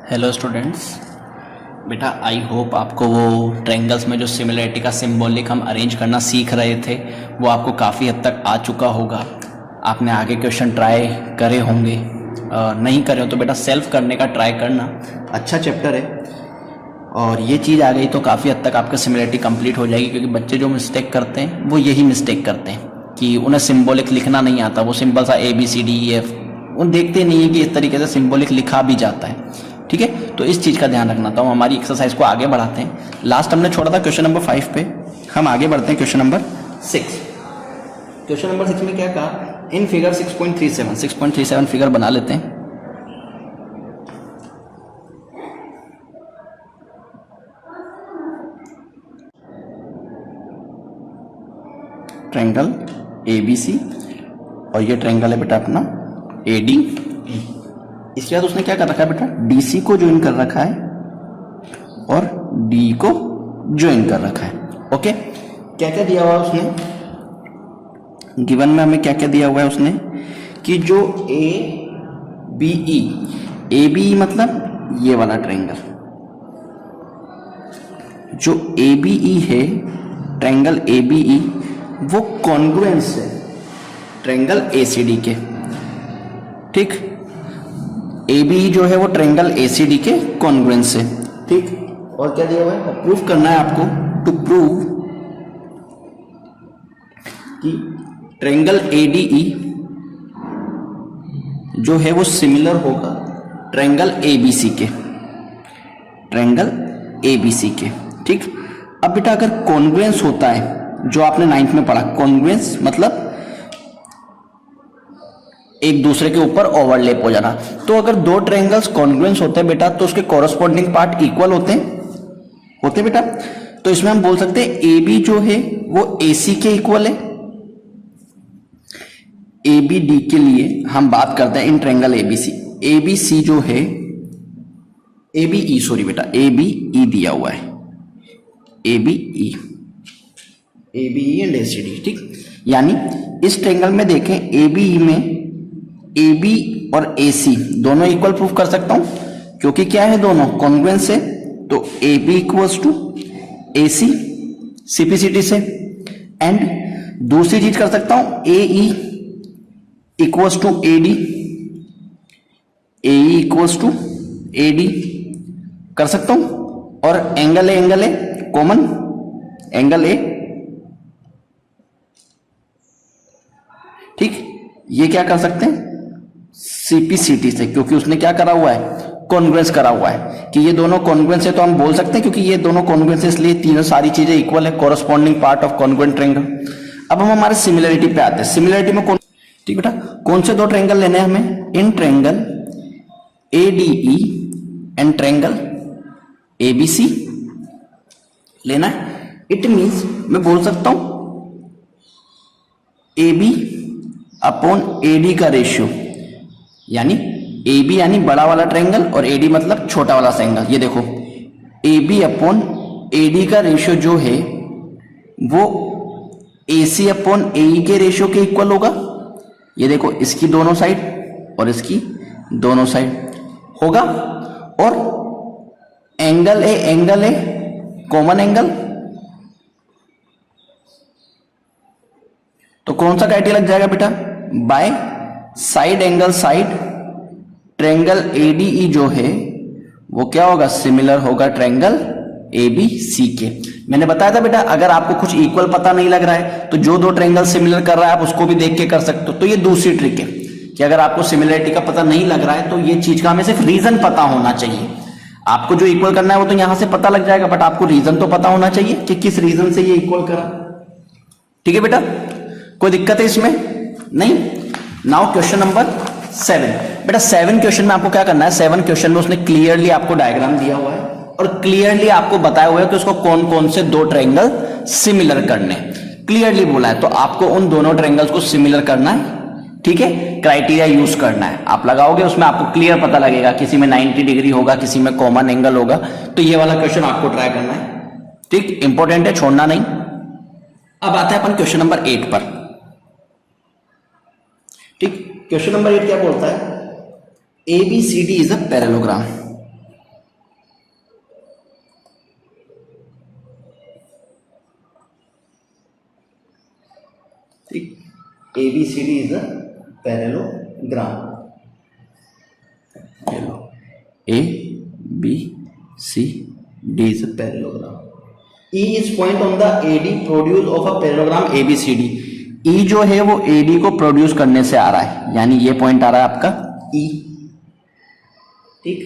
Hello students. बेटा I hope आपको वो ट्रायंगल्स में जो सिमिलरिटी का सिंबॉलिक हम अरेंज करना सीख रहे थे वो आपको काफ़ी हद तक आ चुका होगा। आपने आगे क्वेश्चन ट्राई करे होंगे, नहीं करे हो तो बेटा सेल्फ करने का ट्राई करना। अच्छा चैप्टर है और ये चीज़ आ गई तो काफ़ी हद तक आपका सिमिलरिटी कंप्लीट हो जाएगी, क्योंकि बच्चे जो मिस्टेक करते हैं वो यही मिस्टेक करते हैं कि उन्हें सिंबॉलिक लिखना नहीं आता। वो सिंपल सा ABCDEF उन देखते नहीं है कि इस तरीके से सिंबॉलिक लिखा भी जाता है। ठीक है, तो इस चीज़ का ध्यान रखना। तो हम हमारी एक्सरसाइज को आगे बढ़ाते हैं। लास्ट हमने छोड़ा था क्वेश्चन नंबर 5 पे, हम आगे बढ़ते हैं क्वेश्चन नंबर 6। क्वेश्चन नंबर 6 में क्या कहा, इन फिगर 6.37 फिगर बना लेते हैं। ट्रायंगल ABC और ये ट्रायंगल है बेटा अपना AD। इसके बाद उसने क्या कर रखा है बेटा, DC को ज्वाइन कर रखा है और D को ज्वाइन कर रखा है। ओके, क्या क्या दिया हुआ है उसने, गिवन में हमें क्या क्या दिया हुआ है उसने कि जो ABE मतलब ये वाला ट्रायंगल, जो ABE है ट्रायंगल ABE वो कॉन्ग्रुएंस है ट्रायंगल ACD के। ठीक, ABE जो है वो ट्रायंगल ACD के कॉन्ग्रुएंस है। ठीक, और क्या दिया हुआ है, प्रूव करना है आपको, टू प्रूव कि ट्रायंगल ADE जो है वो सिमिलर होगा ट्रायंगल ABC के, ट्रायंगल ABC के। ठीक, अब बेटा अगर कॉन्ग्रुएंस होता है, जो आपने 9th में पढ़ा, कॉन्ग्रुएंस मतलब एक दूसरे के ऊपर ओवरलैप हो जाना। तो अगर दो ट्रायंगल्स कॉन्ग्रुएंस होते हैं बेटा तो उसके कॉरस्पॉन्डिंग पार्ट इक्वल होते बेटा। तो इसमें हम बोल सकते हैं AB जो है वो AC के इक्वल है। ABD के लिए हम बात करते हैं इन ट्रायंगल ABC जो है ABE दिया हुआ है, ABE एंड ACD। ठीक, यानी इस ट्रायंगल में देखें ABE में AB और AC दोनों इक्वल प्रूफ कर सकता हूं, क्योंकि क्या है, दोनों कॉन्ग्रुएंस है। तो AB equals to AC CPCT से, एंड दूसरी चीज कर सकता हूं AE equals to AD, AE equals to AD कर सकता हूं। और एंगल है कॉमन एंगल है। ठीक, ये क्या कर सकते हैं CPCT से, क्योंकि उसने क्या करा हुआ है, कॉन्ग्रुएंस करा हुआ है कि ये दोनों कॉन्ग्रुएंस है। तो हम बोल सकते हैं क्योंकि ये दोनों कॉन्ग्रुएंस है इसलिए तीनों सारी चीजें इक्वल है, corresponding part of congruent triangle. अब हम हमारे सिमिलरिटी पे आते हैं। सिमिलरिटी में कौन, ठीक बेटा, कौन से दो ट्रायंगल लेने हैं हमें, in triangle ADE and triangle ABC लेना है। इट मींस मैं बोल सकता हूं AB अपॉन AD का रेशियो, यानी AB यानी बड़ा वाला ट्रायंगल और AD मतलब छोटा वाला ट्रायंगल। ये देखो AB अपॉन AD का रेशियो जो है वो AC अपॉन AE के रेशियो के इक्वल होगा। ये देखो इसकी दोनों साइड और इसकी दोनों साइड होगा। और एंगल है कॉमन एंगल। तो कौन सा क्राइटेरिया लग जाएगा बेटा, by side angle side triangle ADE जो है वो क्या होगा, सिमिलर होगा ट्रायंगल ABC के। मैंने बताया था बेटा अगर आपको कुछ इक्वल पता नहीं लग रहा है तो जो दो ट्रायंगल सिमिलर कर रहा है आप उसको भी देख के कर सकते हो। तो ये दूसरी ट्रिक है कि अगर आपको सिमिलरिटी का पता नहीं लग रहा है तो ये चीज का हमें सिर्फ रीजन पता होना चाहिए। आपको जो इक्वल करना है वो तो यहां से पता लग जाएगा, बट आपको रीजन तो पता होना चाहिए कि किस रीजन से ये इक्वल करा। ठीक है बेटा, कोई दिक्कत है इसमें नहीं। नाउ क्वेश्चन नंबर 7 बेटा, 7 क्वेश्चन में आपको क्या करना है, 7 क्वेश्चन में उसने क्लियरली आपको डायग्राम दिया हुआ है और क्लियरली आपको बताया हुआ है कि उसको कौन कौन से दो ट्रायंगल सिमिलर करने, क्लियरली बोला है। तो आपको उन दोनों ट्रायंगल्स को सिमिलर करना है। ठीक है, क्राइटेरिया यूज करना है, आप लगाओगे उसमें आपको क्लियर पता लगेगा, किसी में 90 डिग्री होगा, किसी में कॉमन एंगल होगा। तो ये वाला क्वेश्चन आपको ट्राई करना है। ठीक, इंपॉर्टेंट है, छोड़ना नहीं। अब आता है अपन क्वेश्चन नंबर 8 पर। ठीक, क्वेश्चन नंबर 8 क्या बोलता है, ABCD is a parallelogram. ABCD is a parallelogram. ABCD is a parallelogram. E is point on the AD produce of a parallelogram ABCD. E जो है वो AD को प्रोड्यूस करने से आ रहा है, यानी ये पॉइंट आ रहा है आपका E, ठीक।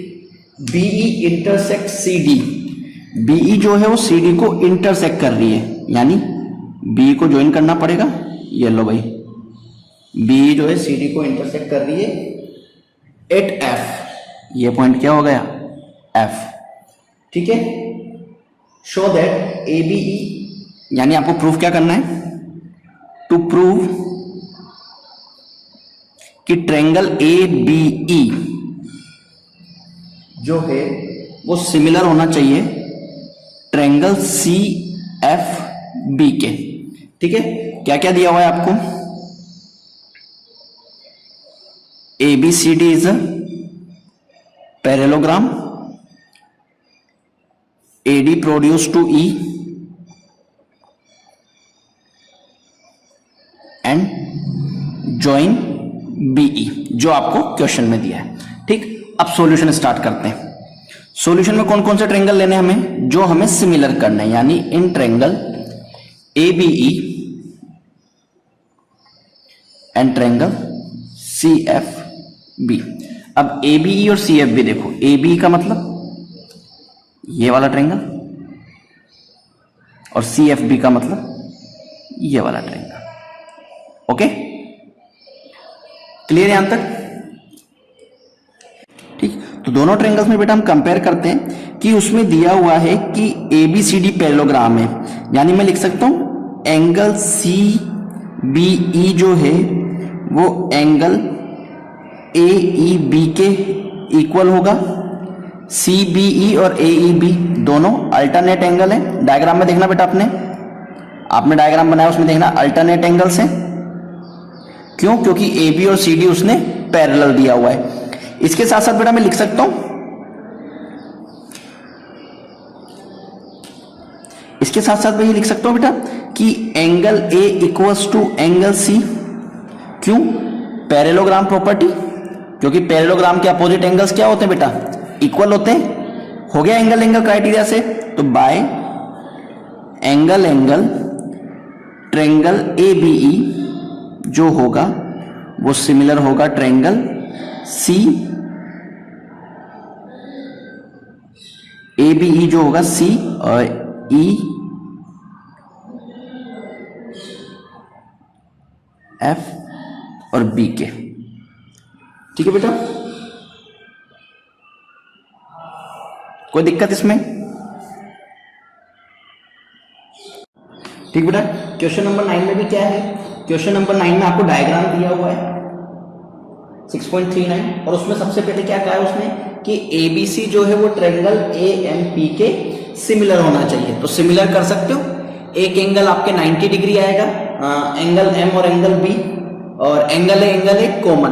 BE इंटरसेक्ट CD, BE जो है वो CD को इंटरसेक्ट कर रही है, यानी BE को ज्वाइन करना पड़ेगा। ये लो भाई, BE जो है CD को इंटरसेक्ट कर रही है एट F, ये पॉइंट क्या हो गया F, ठीक है। शो दैट ABE, यानी आपको प्रूफ क्या करना है, टू प्रूव कि ट्रायंगल ABE जो है वो सिमिलर होना चाहिए ट्रायंगल CFB के, ठीक है। क्या क्या दिया हुआ है आपको, ABCD is a parallelogram, AD produce to E and join BE, जो आपको क्वेश्चन में दिया है, ठीक। अब सॉल्यूशन स्टार्ट करते हैं। सॉल्यूशन में कौन कौन से ट्रायंगल लेने हैं हमें, जो हमें सिमिलर करना है, यानी in triangle ABE and triangle CFB। अब ABE और CFB देखो, ABE का मतलब ये वाला ट्रायंगल और CFB का मतलब ये वाला ट्रायंगल। ओके, क्लियर यहां तक, ठीक। तो दोनों ट्रायंगल्स में बेटा हम कंपेयर करते हैं कि उसमें दिया हुआ है कि ABCD पैरेललोग्राम है, यानी मैं लिख सकता हूं एंगल CBE जो है वो एंगल AEB के इक्वल होगा। CBE और AEB दोनों अल्टरनेट एंगल है। डायग्राम में देखना बेटा, आपने डायग्राम बनाया उसमें देखना अल्टरनेट एंगल्स हैं। क्यों, क्योंकि AB और CD उसने पैरेलल दिया हुआ है। इसके साथ साथ बेटा मैं लिख सकता हूं, इसके साथ साथ मैं ये लिख सकता हूं बेटा कि angle A equals to angle C। क्यों, पैरेललोग्राम प्रॉपर्टी, क्योंकि पैरेललोग्राम के अपोजिट एंगल्स क्या होते हैं बेटा, इक्वल होते हैं। हो गया एंगल एंगल क्राइटेरिया से, तो bye angle angle triangle ABE जो होगा वो सिमिलर होगा ट्रायंगल ABE जो होगा C और EF और B के, ठीक है बेटा। कोई दिक्कत इसमें, ठीक बेटा। क्वेश्चन नंबर 9 में भी क्या है, क्वेश्चन नंबर 9 में आपको डायग्राम दिया हुआ है 6.39 और उसमें सबसे पहले क्या कहा है उसने कि ABC जो है वो ट्रायंगल AMP के सिमिलर होना चाहिए। तो सिमिलर कर सकते हो, एक एंगल आपके 90 डिग्री आएगा, एंगल M और एंगल B, और एंगल A कॉमन।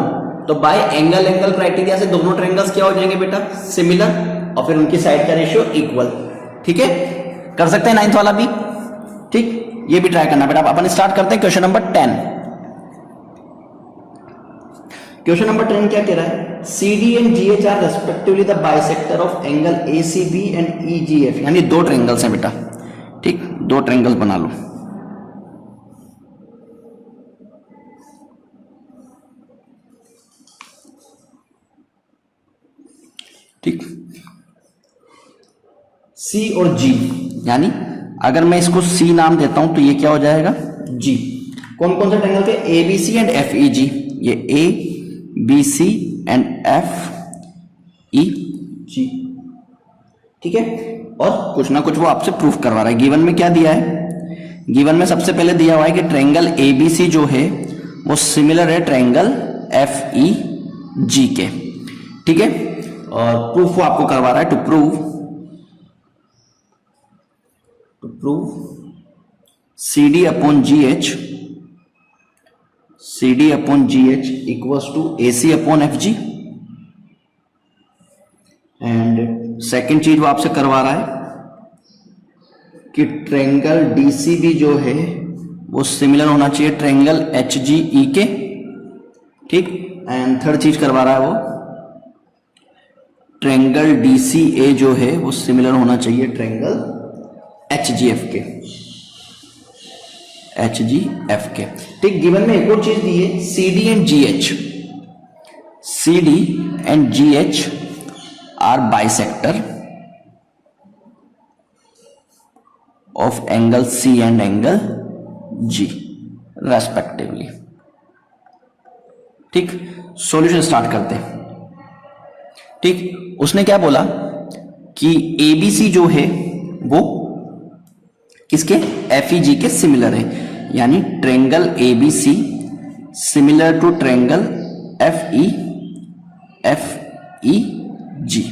तो बाय एंगल एंगल क्राइटेरिया से दोनों ट्रायंगल्स क्या हो जाएंगे बेटा, सिमिलर, और फिर उनकी साइड का रेशियो इक्वल, ठीक है। कर सकते हैं 9th वाला भी, ठीक। ये भी ट्राई करना बेटा। अपन स्टार्ट करते हैं क्वेश्चन नंबर 10। क्वेश्चन नंबर 10 क्या कह रहा है, CD and GH are respectively the bisector of angle ACB and EGF, यानी दो ट्रायंगल्स हैं बेटा, ठीक। दो ट्रायंगल्स बना लो, ठीक। C और G, यानी अगर मैं इसको C नाम देता हूं तो ये क्या हो जाएगा G। कौन कौन से ट्रायंगल थे, ABC एंड FEG, ये ABC एंड FEG, ठीक है। और कुछ ना कुछ वो आपसे प्रूफ करवा रहा है। गिवन में क्या दिया है, गिवन में सबसे पहले दिया हुआ है कि ट्रायंगल ABC जो है वो सिमिलर है ट्रायंगल FEG के, ठीक है। और प्रूफ वो आपको करवा रहा है, to prove CD upon GH equals to AC upon FG। And second चीज वो आपसे करवा रहा है कि ट्रायंगल DCB जो है वो सिमिलर होना चाहिए ट्रायंगल एच जी ई के, ठीक। एंड थर्ड चीज करवा रहा है वो ट्रायंगल डी सी ए जो है वो सिमिलर होना चाहिए ट्रायंगल एच जी एफ के, एच जी एफ के, ठीक। गिवन में एक और चीज दी है C D and G H, C D and G H are bisector of angle C and angle G respectively, ठीक। सॉल्यूशन स्टार्ट करते हैं, ठीक। उसने क्या बोला कि एबीसी जो है वो किसके, एफईजी के सिमिलर है, यानी triangle ABC similar to triangle F E G,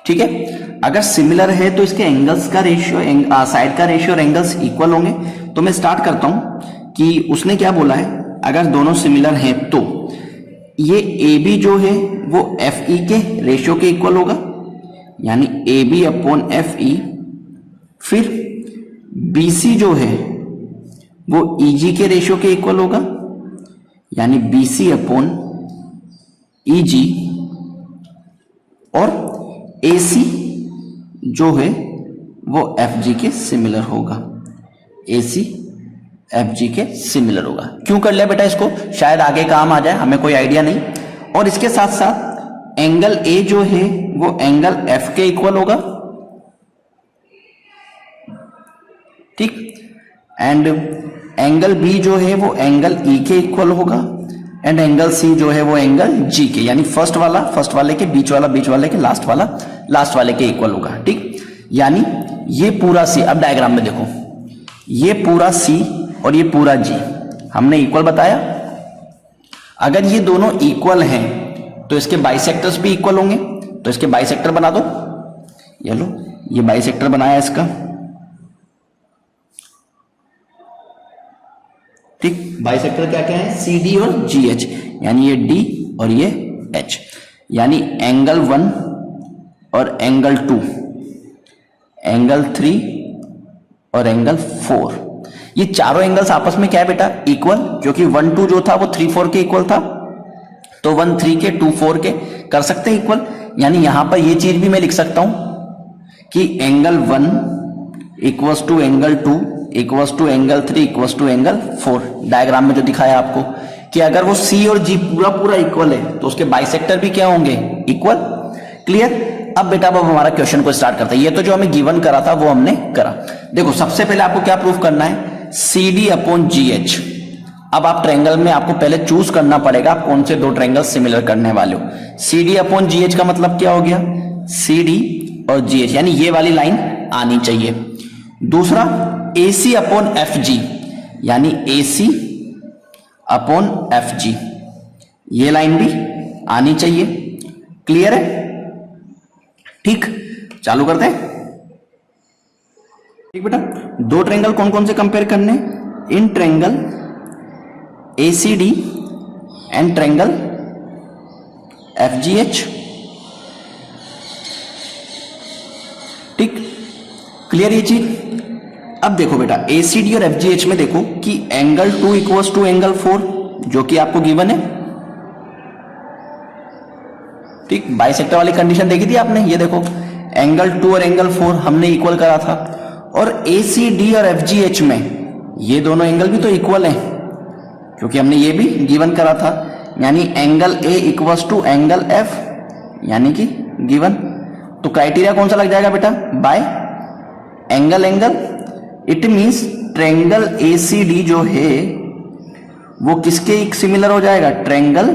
ठीक है। अगर सिमिलर है तो इसके एंगल्स का रेशियो, साइड का रेशियो और एंगल्स इक्वल होंगे। तो मैं स्टार्ट करता हूं कि उसने क्या बोला है, अगर दोनों सिमिलर हैं तो ये ए बी जो है वो एफ ई के रेशियो के इक्वल होगा, यानी A B upon F E. फिर बी सी जो है वो ई जी के रेशियो के इक्वल होगा, यानी बी सी अपॉन ई जी। और ए सी जो है वो एफ जी के सिमिलर होगा, ए सी एफ जी के सिमिलर होगा। क्यों कर लिया बेटा इसको, शायद आगे काम आ जाए, हमें कोई आइडिया नहीं। और इसके साथ साथ एंगल ए जो है वो एंगल एफ के इक्वल होगा, ठीक। एंड एंगल बी जो है वो एंगल ई के इक्वल होगा, एंड एंगल सी जो है वो एंगल जी के, यानी फर्स्ट वाले के, बीच वाले के, लास्ट वाले के इक्वल होगा, ठीक। यानी ये पूरा सी, अब डायग्राम में देखो, ये पूरा सी और ये पूरा जी हमने इक्वल बताया। अगर ये दोनों इक्वल हैं तो इसके बाइसेक्टर्स भी इक्वल होंगे, तो इसके बाइसेक्टर बना दो। ये लो, ये बाइसेक्टर बनाया इसका, ठीक। बाइसेक्टर क्या क्या है, सी डी और जी एच, यानी ये डी और ये एच, यानी एंगल 1 और एंगल 2, एंगल 3 और एंगल 4, ये चारों एंगल्स आपस में क्या है बेटा, इक्वल। क्योंकि 1 2 जो था वो 3 4 के इक्वल था, तो 1 3 के 2 4 के कर सकते हैं इक्वल। यानी यहां पर ये चीज भी मैं लिख सकता हूं कि angle 1 equals to angle 2 equals to angle 3 equals to angle 4। Diagram में जो दिखाया आपको कि अगर वो सी और जी पूरा इक्वल है तो उसके बाइसेक्टर भी क्या होंगे, इक्वल। क्लियर। अब बेटा अब हमारा क्वेश्चन को स्टार्ट करते हैं। ये तो जो हमें गिवन करा था वो हमने करा। देखो सबसे पहले आपको क्या प्रूफ करना है, C D upon G H. अब आप ट्रायंगल में आपको पहले चूज करना पड़ेगा आप कौन से दो ट्रायंगल सिमिलर करने वाले हो। C D upon G H का मतलब क्या हो गया, सी डी और जी एच, यानी ये वाली लाइन आनी चाहिए। दूसरा ए सी अपॉन एफ जी, यानी ए सी अपॉन एफ जी, ये लाइन भी आनी चाहिए। क्लियर है, ठीक। चालू करते हैं, ठीक बेटा। दो ट्रायंगल कौन कौन से कंपेयर करने, in triangle ACD and triangle FGH, ठीक। क्लियर ये चीज। अब देखो बेटा ACD और FGH में देखो कि एंगल 2 इक्वल्स टू एंगल 4 जो कि आपको गिवन है, ठीक। बाइसेक्टर वाली कंडीशन देखी थी आपने, ये देखो एंगल 2 और एंगल 4 हमने इक्वल करा था। और ACD और FGH में ये दोनों एंगल भी तो इक्वल हैं क्योंकि हमने ये भी गिवन करा था, यानी angle A equals to angle F, यानी कि गिवन। तो क्राइटेरिया कौन सा लग जाएगा बेटा, bye angle angle. It means triangle ACD जो है वो किसके सिमिलर हो जाएगा, ट्रायंगल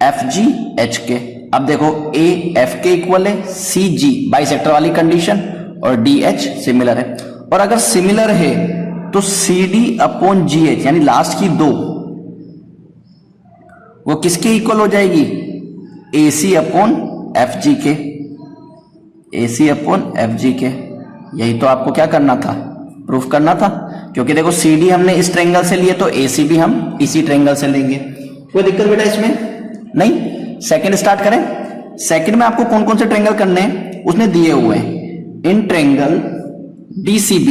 FGH के। अब देखो A F के इक्वल है, CG बाइसेक्टर वाली कंडीशन और DH सिमिलर है। और अगर सिमिलर है तो CD अपॉन GH यानी लास्ट की दो वो किसके इक्वल हो जाएगी, AC अपॉन FG के, AC अपॉन FG के। यही तो आपको क्या करना था, प्रूफ करना था। क्योंकि देखो CD हमने इस ट्रायंगल से लिए तो AC भी हम इसी ट्रायंगल से लेंगे। कोई दिक्कत बेटा इसमें नहीं। सेकंड स्टार्ट करें। सेकंड में आपको कौन कौन से ट्रायंगल करने हैं उसने दिए हुए हैं, in triangle DCB,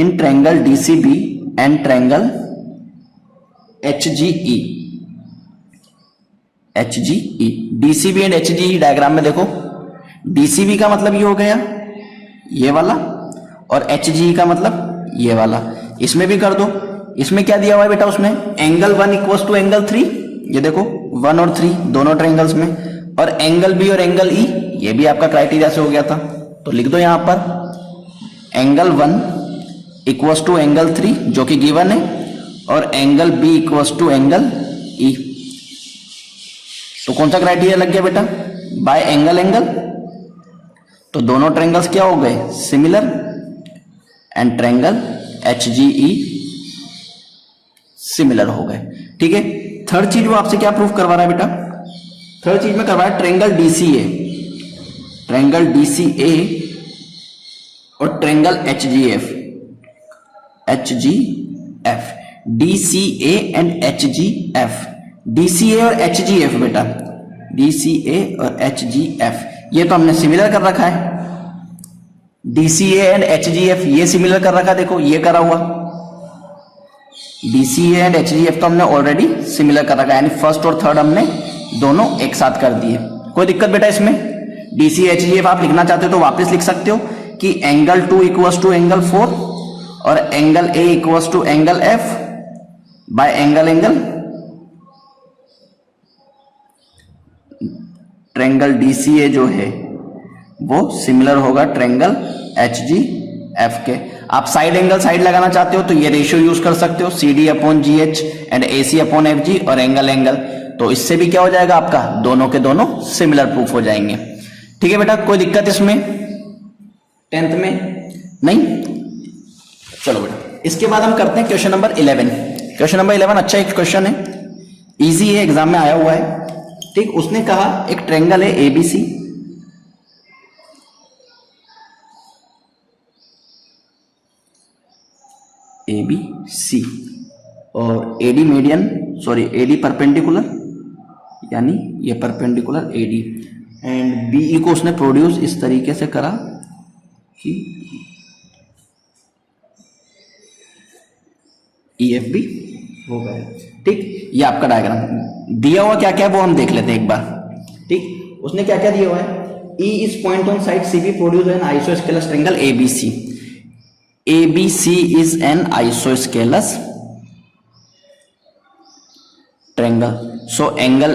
in triangle DCB and triangle HGE. HGE, DCB and HGE diagram में देखो, डीसीबी का मतलब ये हो गया ये वाला, और एचजीई का मतलब ये वाला। इसमें भी कर दो। इसमें क्या दिया हुआ है बेटा, उसमें एंगल 1 इक्वल्स टू एंगल 3, ये देखो 1 और 3 दोनों ट्रायंगल्स में, और एंगल बी और एंगल ई, ये भी आपका क्राइटेरिया से हो गया था। तो लिख दो यहां पर एंगल 1 इक्वल्स टू एंगल 3 जो कि गिवन है, और angle B equals to angle E. तो कौन सा क्राइटेरिया लग गया बेटा, बाय एंगल एंगल। तो दोनों ट्रायंगल्स क्या हो गए, सिमिलर, एंड ट्रायंगल एचजीई सिमिलर हो गए। ठीक है, थर्ड चीज वो आपसे क्या प्रूफ करवा रहा है बेटा, थर्ड चीज में करवा रहा है ट्रायंगल डीसीए, ट्रायंगल डीसीए और ट्रायंगल एचजीएफ, एचजीएफ, डीसीए एंड एचजीएफ, डीसीए और एचजीएफ बेटा, डीसीए और एचजीएफ ये तो हमने सिमिलर कर रखा है। डीसीए एंड एचजीएफ ये सिमिलर कर रखा, देखो ये करा हुआ। डीसीए एंड एचजीएफ तो हमने ऑलरेडी सिमिलर कर रखा है, यानी फर्स्ट और थर्ड हमने दोनों एक साथ कर दिए। कोई दिक्कत बेटा इसमें? डीसीए एचजीएफ आप लिखना चाहते हो तो वापस लिख सकते हो कि एंगल 2 इक्वल्स टू एंगल 4 और angle A equals to angle F by angle angle. Triangle DCA जो है वो सिमिलर होगा ट्रायंगल एचजीएफ के। आप साइड एंगल साइड लगाना चाहते हो तो ये रेशियो यूज कर सकते हो, C D upon G H and A C upon F G, और एंगल एंगल, तो इससे भी क्या हो जाएगा आपका, दोनों के दोनों सिमिलर प्रूफ हो जाएंगे। ठीक है बेटा, कोई दिक्कत इसमें 10th में नहीं? चलो बेटा, इसके बाद हम करते हैं क्वेश्चन नंबर 11। क्वेश्चन नंबर 11 अच्छा एक क्वेश्चन है, इजी है, एग्जाम में आया हुआ है। ठीक, उसने कहा एक ट्रायंगल है एबीसी, एबीसी, और AD median, sorry AD perpendicular, यानी ये परपेंडिकुलर एडी, एंड बीई को उसने प्रोड्यूस इस तरीके से करा कि ईएफ भी हो गया। ठीक, ये आपका डायग्राम दिया हुआ क्या क्या है वो हम देख लेते हैं एक बार। ठीक, उसने क्या क्या दिया हुआ है, E is point on side CB produce an isosceles triangle ABC, ABC is an isosceles triangle. So angle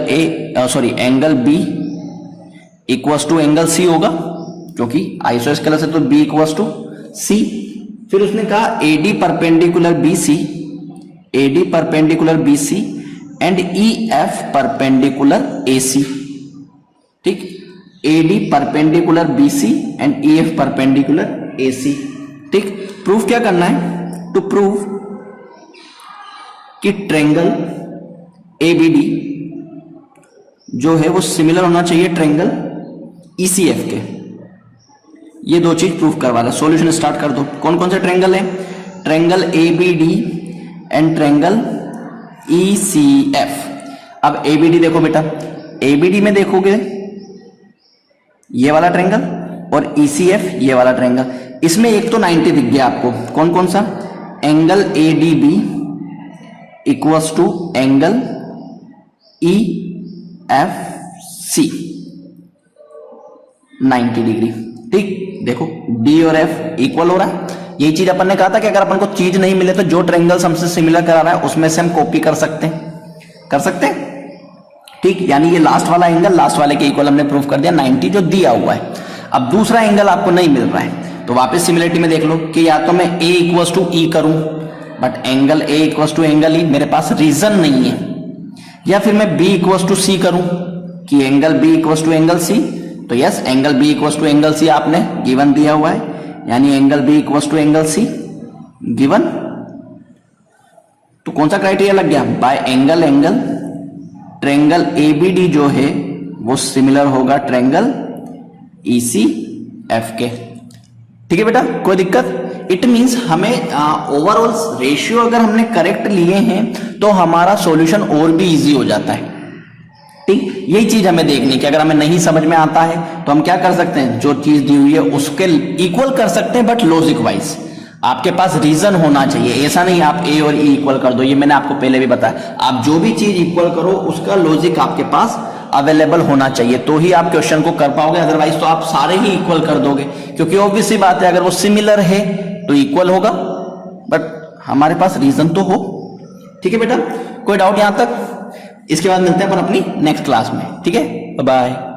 angle B equals to angle C होगा, क्योंकि isosceles है तो B equals to C। फिर उसने कहा AD perpendicular BC, AD perpendicular BC and EF perpendicular AC। ठीक, AD perpendicular BC and EF perpendicular AC। ठीक, proof क्या करना है, टू प्रूव कि ट्रायंगल एबीडी जो है वो सिमिलर होना चाहिए ट्रायंगल ईसीएफ के। ये दो चीज प्रूफ करवा रहा है। सॉल्यूशन स्टार्ट कर दो। कौन कौन से ट्रायंगल है, triangle ABD and triangle ECF. अब एबीडी देखो बेटा, एबीडी में देखोगे ये वाला ट्रायंगल और ईसीएफ ये वाला ट्रायंगल, इसमें एक तो 90 दिख गया आपको, कौन कौन सा, angle ADB equals to angle EFC 90 degree. ठीक, देखो डी और एफ इक्वल हो रहा है। यही चीज अपन ने कहा था कि अगर अपन को चीज नहीं मिले तो जो ट्रायंगल्स हमसे सिमिलर करा रहा है उसमें से हम कॉपी कर सकते हैं। ठीक, यानी ये लास्ट वाला एंगल लास्ट वाले के इक्वल हमने प्रूफ कर दिया 90 जो दिया हुआ है। अब दूसरा एंगल आपको नहीं मिल रहा है तो वापस सिमिलरिटी में देख लो कि या तो मैं a इक्वल्स टू ई करूं, but angle a equals to angle E मेरे पास रीजन नहीं है, या फिर मैं b इक्वल्स टू सी करूं कि angle b equals to angle c। तो yes, angle b equals to angle c आपने गिवन दिया हुआ है, यानी angle b equals to angle c given. तो कौन सा क्राइटेरिया लग गया, by angle angle triangle ABD जो है वो सिमिलर होगा ट्रायंगल ईसीएफ के। ठीक है बेटा, कोई दिक्कत? इट मींस हमें ओवरऑल रेशियो अगर हमने करेक्ट लिए हैं तो हमारा सॉल्यूशन और भी इजी हो जाता है। ठीक, यही चीज हमें देखनी कि अगर हमें नहीं समझ में आता है तो हम क्या कर सकते हैं, जो चीज दी हुई है उसके इक्वल कर सकते हैं बट लॉजिक वाइज। आपके पास रीजन होना चाहिए, ऐसा नहीं आप ए और ई इक्वल कर दो, ये मैंने आपको पहले भी बताया। आप जो भी चीज इक्वल करो उसका लॉजिक आपके पास अवेलेबल होना चाहिए, तो ही आप क्वेश्चन को कर पाओगे, अदरवाइज तो आप सारे ही इक्वल कर दोगे, क्योंकि ऑब्वियस सी बात है अगर वो सिमिलर है तो इक्वल होगा, बट हमारे पास रीजन तो हो। ठीक है बेटा, कोई डाउट यहां तक? इसके बाद मिलते हैं अपन अपनी नेक्स्ट क्लास में। ठीक है, बाय बाय।